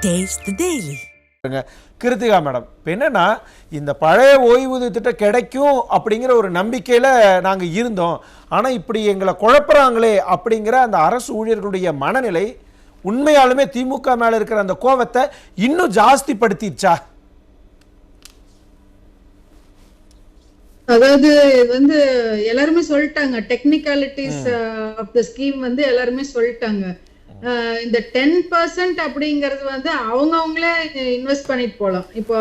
Taste the Daily. Krithika madam, இப்போ என்னன்னா இந்த பழைய ஓய்வூதிய திட்டம் கிடைக்கும் அப்படிங்கிற ஒரு நம்பிக்கையில் நாங்கள் இருந்தோம். ஆனால் இப்படி எங்களை குழப்பறாங்களே அப்படிங்கிற அந்த அரசு ஊழியர்களுடைய மனநிலை உண்மையாலுமே திமுக மேலே இருக்கிற அந்த கோபத்தை இன்னும் ஜாஸ்தி படுத்திடுச்சா? அதாவது வந்து எல்லாருமே சொல்லிட்டாங்க, டெக்னிக்காலிட்டிஸ் ஆஃப் த ஸ்கீம் வந்து எல்லாருமே சொல்லிட்டாங்க. இந்த 10% அப்படிங்கிறது வந்து அவங்களே இன்வெஸ்ட் பண்ணிட்டு போகலாம். இப்போ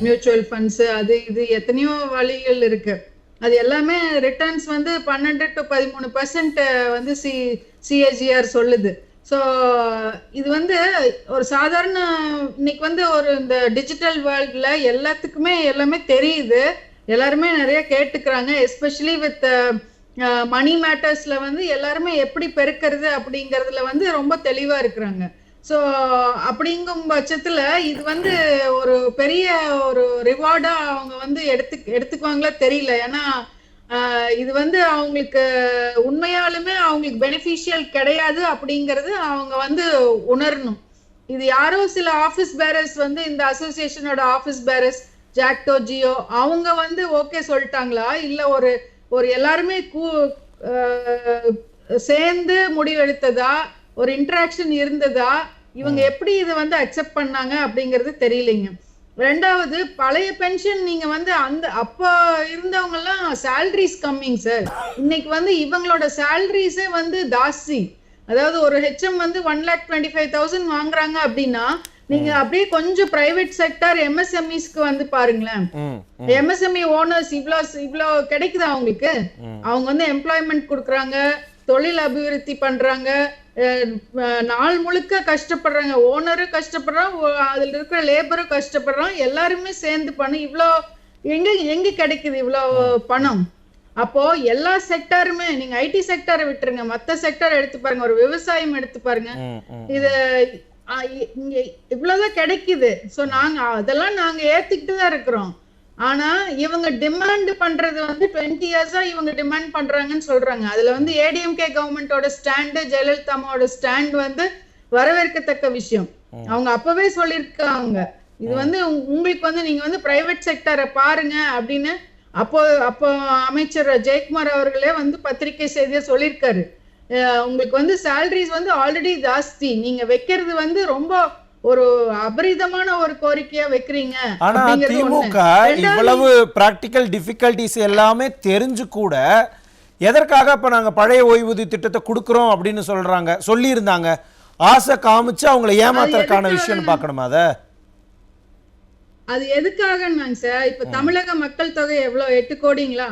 மியூச்சுவல் ஃபண்ட்ஸ் அது இது எத்தனையோ வழிகள் இருக்கு. அது எல்லாமே ரிட்டர்ன்ஸ் வந்து 12 to 13% வந்து சிஏஜிஆர் சொல்லுது. ஸோ இது வந்து ஒரு சாதாரண இன்னைக்கு வந்து ஒரு இந்த டிஜிட்டல் வேர்ல்ட்ல எல்லாத்துக்குமே எல்லாமே தெரியுது, எல்லாருமே நிறைய கேட்டுக்கிறாங்க. எஸ்பெஷலி வித் மணி மேட்டர்ஸ்ல வந்து எல்லாருமே எப்படி பெருக்கிறது அப்படிங்கறதுல வந்து ரொம்ப தெளிவா இருக்கிறாங்க. ஸோ அப்படிங்கும் பட்சத்துல இது வந்து ஒரு பெரிய ஒரு ரிவார்டா அவங்க வந்து எடுத்துக்குவாங்களா தெரியல. ஏன்னா இது வந்து அவங்களுக்கு உண்மையாலுமே அவங்களுக்கு பெனிஃபிஷியல் கிடையாது அப்படிங்கறது அவங்க வந்து உணரணும். இது யாரோ சில ஆபீஸ் பேரர்ஸ் வந்து இந்த அசோசியேஷனோட ஆபீஸ் பேரர்ஸ் ஜாக்டோ ஜியோ அவங்க வந்து ஓகே சொல்லிட்டாங்களா, இல்ல ஒரு எல்லாருமே சேர்ந்து முடிவெடுத்ததா, ஒரு இன்டராக்ஷன் இருந்ததா, இவங்க எப்படி இதை வந்து அக்செப்ட் பண்ணாங்க அப்படிங்கிறது தெரியலைங்க. ரெண்டாவது, பழைய பென்ஷன் நீங்க வந்து அந்த அப்ப இருந்தவங்க எல்லாம் சேலரிஸ் கம்மிங் சார். இன்னைக்கு வந்து இவங்களோட சேலரிஸே வந்து ஜாஸ்தி. அதாவது ஒரு ஹெச்எம் வந்து 1,25,000 வாங்குறாங்க அப்படின்னா நீங்க அப்படியே கொஞ்சம் பிரைவேட் செக்டர் எம்எஸ்எம்இஸ்க்கு வந்து பாருங்களேன். எம்எஸ்எம்இ ஓனர்ஸ் இவ்வளோ கிடைக்குதா அவங்களுக்கு? அவங்க வந்து எம்ப்ளாய்மெண்ட் கொடுக்குறாங்க, தொழில் அபிவிருத்தி பண்றாங்க, நாள் முழுக்க கஷ்டப்படுறாங்க, ஓனரும் கஷ்டப்படுறான், அதுல இருக்கிற லேபரும் கஷ்டப்படுறான், எல்லாருமே சேர்ந்து பண்ண இவ்வளோ எங்க கிடைக்குது இவ்வளோ பணம்? அப்போ எல்லா செக்டருமே, நீங்க ஐடி செக்டரை விட்டுருங்க, மத்த செக்டர் எடுத்து பாருங்க, ஒரு விவசாயம் எடுத்து பாருங்க, இது இங்க இவ்வளவுதான் கிடைக்குது. சோ அதெல்லாம் நாங்க ஏத்துக்கிட்டு தான் இருக்கிறோம். ஆனா இவங்க டிமாண்ட் பண்றது வந்து 20 இயர்ஸா இவங்க டிமாண்ட் பண்றாங்கன்னு சொல்றாங்க. அதுல வந்து ஏடிஎம்கே கவர்மெண்டோட ஸ்டாண்ட், ஜெயலலிதா அம்மாவோட ஸ்டாண்ட் வந்து வரவேற்கத்தக்க விஷயம். அவங்க அப்பவே சொல்லியிருக்காங்க, இது வந்து உங்களுக்கு வந்து நீங்க வந்து பிரைவேட் செக்டரை பாருங்க அப்படின்னு. அப்போ அமைச்சர் ஜெயக்குமார் அவர்களே வந்து பத்திரிகை செய்தியா சொல்லியிருக்காரு, உங்களுக்கு வந்து சேலரிஸ் வந்து ஆல்ரெடி ஜாஸ்தி, நீங்க வைக்கிறது வந்து ரொம்ப ஒரு அபரிதமான ஒரு கோரிக்கையா வைக்கிறீங்க. ஆனா திமுக இவ்வளவு பிராக்டிக்கல் டிஃபிகல்டிஸ் எல்லாமே தெரிஞ்சு கூட எதற்காக இப்ப நாங்க பழைய ஓய்வூதிய திட்டத்தை கொடுக்கிறோம் அப்படின்னு சொல்லியிருந்தாங்க. ஆசை காமிச்சு அவங்களை ஏமாத்துறதுக்கான விஷயம் பார்க்கணுமா? அது எதுக்காகன்னாங்க சார், இப்ப தமிழக மக்கள் தொகை எவ்வளவு? 8 கோடிங்களா?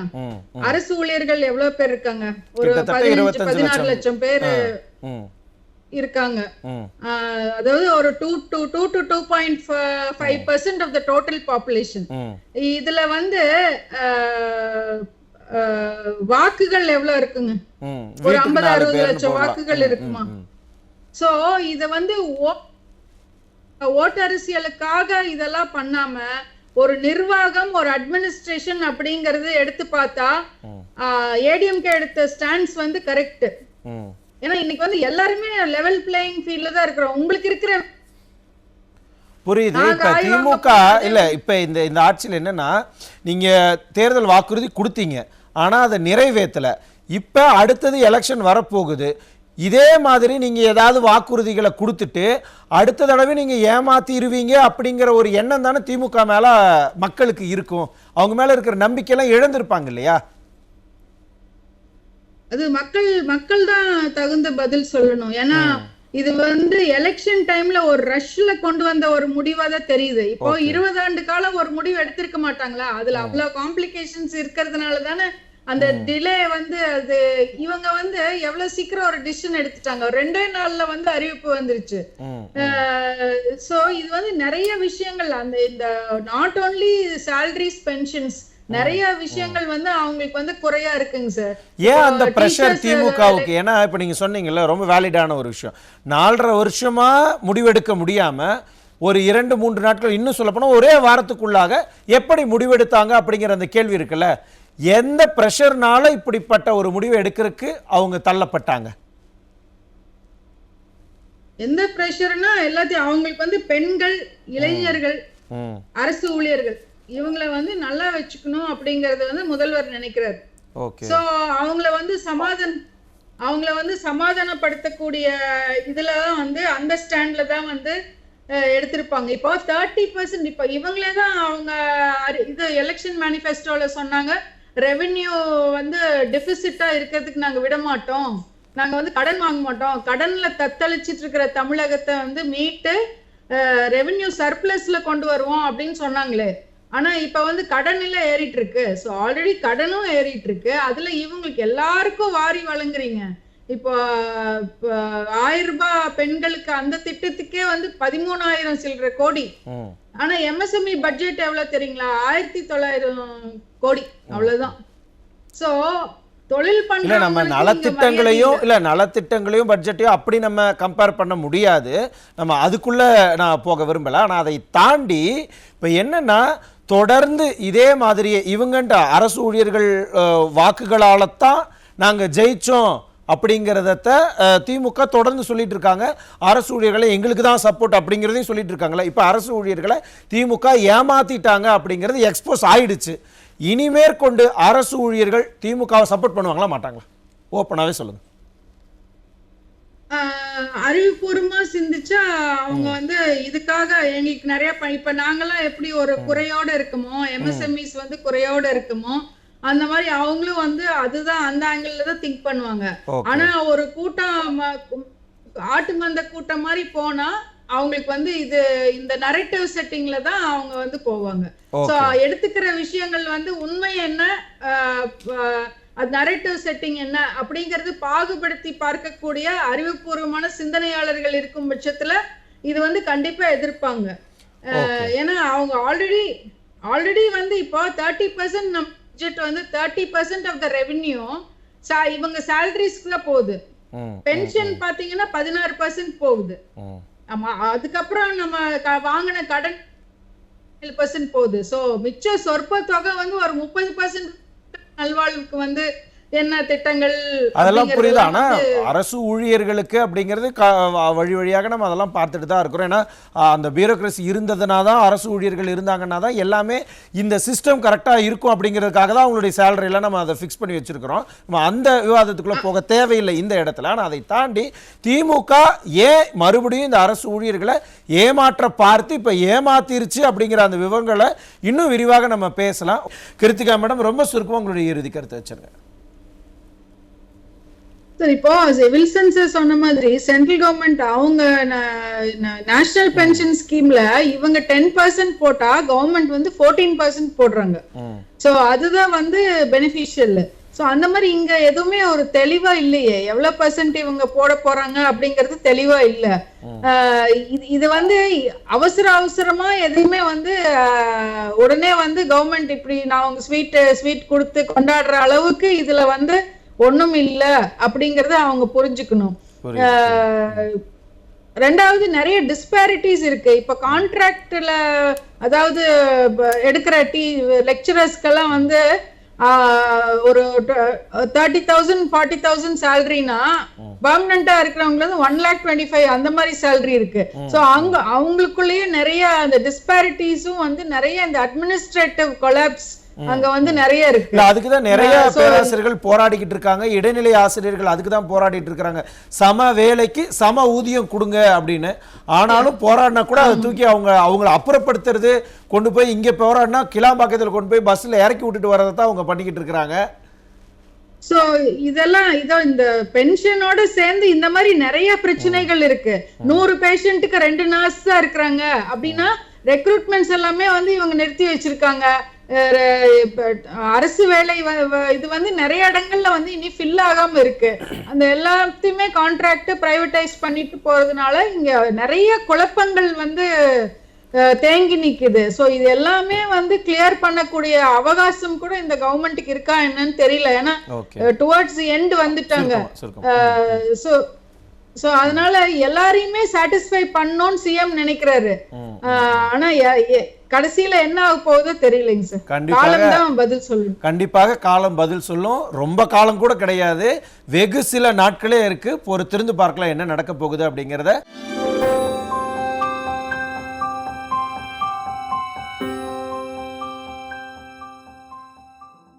அரசு ஊழியர்கள் எவ்வளவு பேர் இருக்காங்க? ஒரு 15-16 லட்சம் பேர் இருக்காங்க. அதாவது ஒரு 2 to 2.5% of the total population. இதுல வந்து வாக்குகள் எவ்வளவு இருக்குங்க? ஒரு 50-60 லட்சம் வாக்குகள் இருக்குமா? சோ இத வந்து ஓட்டு அரசியலுக்காக இதெல்லாம் பண்ணாம ஒரு நிர்வாகம், ஒரு அட்மினிஸ்ட்ரேஷன் அப்படிங்கறது எடுத்து பார்த்தா ஏடிஎம்கே எடுத்த ஸ்டாண்ட்ஸ் வந்து கரெக்ட். ஏன்னா இன்னைக்கு வந்து எல்லாருமே லெவல் பிளேயிங் ஃபீல்ட்ல தான் இருக்கிறோம். உங்களுக்கு இருக்கிற புரியுது. இப்ப திமுக இல்ல, இப்ப இந்த ஆட்சியில் என்னன்னா, நீங்க தேர்தல் வாக்குறுதி கொடுத்தீங்க, ஆனா அதை நிறைவேற்றல. இப்ப அடுத்தது எலெக்ஷன் வரப்போகுது. இதே மாதிரி நீங்க ஏதாவது வாக்குறுதிகளை கொடுத்துட்டு அடுத்த தடவை நீங்க ஏமாத்திடுவீங்க அப்படிங்கிற ஒரு எண்ணம் தானே திமுக மேல மக்களுக்கு இருக்கும். அவங்க மேல இருக்கிற நம்பிக்கையெல்லாம் இழந்திருப்பாங்க இல்லையா? அது மக்கள் தான் தகுந்த பதில் சொல்லணும். ஏன்னா இது வந்து எலெக்ஷன் டைம்ல ஒரு ரஷ்ல கொண்டு வந்த ஒரு முடிவா தான் தெரியுது. இப்போ 20 ஆண்டு காலம் ஒரு முடிவு எடுத்திருக்க மாட்டாங்களா? அதுல அவ்வளவு காம்ப்ளிகேஷன்ஸ் இருக்கிறதுனால தானே அந்த டிலே வந்து. அது இவங்க வந்து எவ்வளவு சீக்கிரம் ஒரு டிசிஷன் எடுத்துட்டாங்க, 2 நாள்ல வந்து அறிவிப்பு வந்துருச்சு. சோ இது வந்து நிறைய விஷயங்கள், அந்த இந்த நாட் ஓன்லி சாலரிஸ், பென்ஷன்ஸ், நிறைய விஷயங்கள் வந்து அவங்களுக்கு வந்து குறையா இருக்குங்க சார். ஏன் அந்த பிரஷர் திமுகவுக்கு? ஏன்னா இப்ப நீங்க சொன்னீங்கல்ல, ரொம்ப வேலிடான ஒரு விஷயம், 4.5 வருஷமா முடிவெடுக்க முடியாம ஒரு 2-3 நாட்கள், இன்னும் சொல்ல போனா ஒரே வாரத்துக்குள்ளாக எப்படி முடிவெடுத்தாங்க அப்படிங்கிற அந்த கேள்வி இருக்குல்ல. எந்த பிரஷர்னால இப்படிப்பட்ட ஒரு முடிவை எடுக்கிறதுக்கு அவங்க தள்ளப்பட்டாங்க? எந்த பிரஷர்னா எல்லாத்தையும் அவங்களுக்கு வந்து பெண்கள், இளைஞர்கள், அரசு ஊழியர்கள் இவங்களை வந்து நல்லா வச்சுக்கணும் அப்படிங்கறது வந்து முதல்வர் நினைக்கிறார். சோ அவங்கள வந்து சமாதானப்படுத்தக்கூடிய இதுலதான் வந்து அந்த ஸ்டாண்ட்ல தான் வந்து எடுத்திருப்பாங்க. இப்போ 30% இப்ப இவங்களே தான் அவங்க இது எலெக்ஷன் மேனிஃபெஸ்டோல சொன்னாங்க, ரெவென்யூ வந்து டெபிசிட்டா இருக்கிறதுக்கு நாங்க விட மாட்டோம், நாங்க வந்து கடன் வாங்க மாட்டோம், கடன்ல தத்தளிச்சிட்டு இருக்கிற தமிழகத்தை வந்து மீட்டு ரெவென்யூ சர்ப்ளஸ்ல கொண்டு வருவோம் அப்படின்னு சொன்னாங்களே. ஆனா இப்ப வந்து கடன் எல்லாம் ஏறிட்டு இருக்கு. சோ ஆல்ரெடி கடனும் ஏறிட்டு இருக்கு, அதுல இவங்களுக்கு எல்லாருக்கும் வாரி வழங்குறீங்க. இப்போ 1000 ரூபாய் பெண்களுக்கு அந்த திட்டத்துக்கே வந்து 13,000 சில்லற கோடி. ஆனா எம்எஸ்எம்இ பட்ஜெட் எவ்வளவு தெரியுங்களா? 1900 கோடி, அவ்வளவுதான். சோ தொழில் பண்ற நம்ம நலத்திட்டங்களையும் பட்ஜெட்டையும் அப்படி நம்ம கம்பேர் பண்ண முடியாது, நம்ம அதுக்குள்ள நான் போக விரும்பல. ஆனா அதை தாண்டி இப்ப என்னன்னா, தொடர்ந்து இதே மாதிரியே இவங்கன்ற அரசு ஊழியர்கள் வாக்குகளால்தான் நாங்க ஜெயிச்சோம் அப்படிங்கிறத திமுக தொடர்ந்து சொல்லிட்டு இருக்காங்க. அரசு ஊழியர்களை எங்களுக்கு தான் சப்போர்ட் அப்படிங்கிறதையும் சொல்லிட்டு இருக்காங்களா. இப்ப அரசு ஊழியர்களை திமுக ஏமாத்திட்டாங்க அப்படிங்கிறது எக்ஸ்போஸ் ஆயிடுச்சு. இனிமேற்கொண்டு அரசு ஊழியர்கள் திமுகவை சப்போர்ட் பண்ணுவாங்களா மாட்டாங்களா? ஓப்பனாவே சொல்லுங்க. அறிவுபூர்வமா சிந்திச்சா அவங்க வந்து இதுக்காக எங்களுக்கு நிறைய இப்ப நாங்கெல்லாம் எப்படி ஒரு குறையோட இருக்குமோ, எம்எஸ்எம்இஸ் வந்து குறையோட இருக்குமோ, அந்த மாதிரி அவங்களும் வந்து அதுதான் அந்த ஆங்கிள் தான் திங்க் பண்ணுவாங்க. ஆனா ஒரு கூட்டம் ஆட்டு மந்த கூட்டம் மாதிரி போனா அவங்களுக்கு வந்து இது இந்த நரேட்டிவ் செட்டிங்ல தான் அவங்க வந்து போவாங்க. சோ எடுத்துக்கிற விஷயங்கள் வந்து உண்மை என்ன, நரேட்டிவ் செட்டிங் என்ன அப்படிங்கறது பாகுபடுத்தி பார்க்கக்கூடிய அறிவுபூர்வமான சிந்தனையாளர்கள் இருக்கும் பட்சத்துல இது வந்து கண்டிப்பா எதிர்ப்பாங்க. ஏன்னா அவங்க ஆல்ரெடி வந்து இப்போ 30% நம்ம பட்ஜெட் வந்து 30% ஆஃப் த ரெவென்யூ இவங்க சாலரிஸ்க்கு தான் போகுது. பென்ஷன் பாத்தீங்கன்னா 16% போகுது. ஆமா, அதுக்கப்புறம் நம்ம வாங்கின கடன் 7% போகுது. சோ மிச்ச சொற்ப தொகை வந்து ஒரு 30% நல்வாழ்வுக்கு வந்து என்ன திட்டங்கள் அதெல்லாம் புரியுது. ஆனா அரசு ஊழியர்களுக்கு அப்படிங்கிறது வழி வழியாக நம்ம அதெல்லாம் பார்த்துட்டு தான் இருக்கிறோம். ஏன்னா அந்த பியூரோக்ரசி இருந்ததுனா தான், அரசு ஊழியர்கள் இருந்தாங்கன்னா தான் எல்லாமே இந்த சிஸ்டம் கரெக்டா இருக்கும் அப்படிங்கிறதுக்காக தான் அவங்களுடைய சேலரி எல்லாம் நம்ம அதை ஃபிக்ஸ் பண்ணி வச்சிருக்கிறோம். நம்ம அந்த விவாதத்துக்குள்ள போக தேவையில்லை இந்த இடத்துல. ஆனால் அதை தாண்டி திமுக ஏன் மறுபடியும் இந்த அரசு ஊழியர்களை ஏமாற்ற பார்த்து இப்ப ஏமாத்திருச்சு அப்படிங்கிற அந்த விவரங்களை இன்னும் விரிவாக நம்ம பேசலாம். கிருத்திகா மேடம், ரொம்ப சுருக்கமா உங்களுடைய இறுதி கருத்தை வச்சிருங்க. இப்போ வில்சன் சார் சொன்ன மாதிரி சென்ட்ரல் கவர்மெண்ட் அவங்க நேஷனல் பென்ஷன் ஸ்கீம்ல இவங்க 10% போட்டா கவர்மெண்ட் வந்து 14% போடுறாங்க. சோ அதுதான் வந்து பெனிஃபிஷியல். சோ அந்த மாதிரி இங்க எதுவுமே ஒரு தெளிவா இல்லையே, எவ்வளவு % இவங்க போட போறாங்க அப்படிங்கறது தெளிவா இல்ல. இது வந்து அவசரமா எதுவுமே வந்து உடனே வந்து கவர்மெண்ட் இப்படி நான் உங்க ஸ்வீட் கொடுத்து கொண்டாடுற அளவுக்கு இதுல வந்து ஒண்ணும் இல்ல அப்படிங்கறத அவங்க புரிஞ்சுக்கணும். ரெண்டாவது, நிறைய டிஸ்பாரிட்டிஸ் இருக்கு. இப்ப கான்ட்ராக்ட்ல அதாவது எடுக்கிற லெக்சரர்ஸ்க்கெல்லாம் வந்து ஒரு 30,000 40,000 சேலரினா பெர்மனண்டா இருக்கிறவங்களுக்கு 1,25,000 அந்த மாதிரி சேலரி இருக்கு. சோ அவங்களுக்குள்ளேயே நிறைய அந்த டிஸ்பாரிட்டிஸும் வந்து நிறைய இந்த அட்மினிஸ்ட்ரேட்டிவ் கொலாப்ஸ் அங்க வந்து நிறைய இருக்கு. அதுக்குதான் நிறைய பேராசிரியர்கள் போராடிக்கிட்டு இருக்காங்க, இடைநிலை ஆசிரியர்கள் அதுக்கு தான் போராடிட்டு இருக்காங்க, சம வேலைக்கு சம ஊதியம் கொடுங்க அப்படின்னு. ஆனாலும் போராடினா கூட அதை தூக்கி அவங்களை அப்புறப்படுத்துறது, கொண்டு போய் இங்க போராடினா கிளாம்பாக்கத்தில் கொண்டு போய் பஸ்ல இறக்கி விட்டுட்டு வரதை தான் அவங்க பண்ணிக்கிட்டு இருக்கிறாங்க. சோ இதெல்லாம் இந்த பென்ஷனோட சேர்ந்து இந்த மாதிரி நிறைய பிரச்சனைகள் இருக்கு. 100 பேஷண்ட்டுக்கு 2 நர்ஸ் தான் இருக்கிறாங்க அப்படின்னா ரெக்ரூட்மெண்ட்ஸ் எல்லாமே வந்து இவங்க நிறுத்தி வச்சிருக்காங்க. அரசு வேலை இது வந்து நிறைய இடங்கள்ல வந்து இனி ஃபில் ஆகாம இருக்கு. அந்த எல்லாத்தையுமே கான்ட்ராக்ட் பிரைவேடைஸ் பண்ணிட்டு போறதுனால இங்க நிறைய குழப்பங்கள் வந்து தேங்கி நிக்குது. சோ இது எல்லாமே வந்து கிளியர் பண்ணக்கூடிய அவகாசம் கூட இந்த கவர்மெண்ட்டுக்கு இருக்கா என்னன்னு தெரியல. ஏன்னா டுவர்ட்ஸ் எண்ட் வந்துட்டாங்க. சோ அதனால எல்லாரையுமே சாட்டிஸ்ஃபை பண்ணணும்னு சிஎம் நினைக்கிறாரு. ஆனா கடைசியில என்ன ஆக போகுதோ தெரியலைங்க சார். காலம் தான் பதில் சொல்லும். கண்டிப்பாக காலம் பதில் சொல்லும். ரொம்ப காலம் கூட கிடையாது, வெகு சில நாட்களே இருக்கு. பொறுத்திருந்து பார்க்கலாம் என்ன நடக்க போகுது அப்படிங்கறத.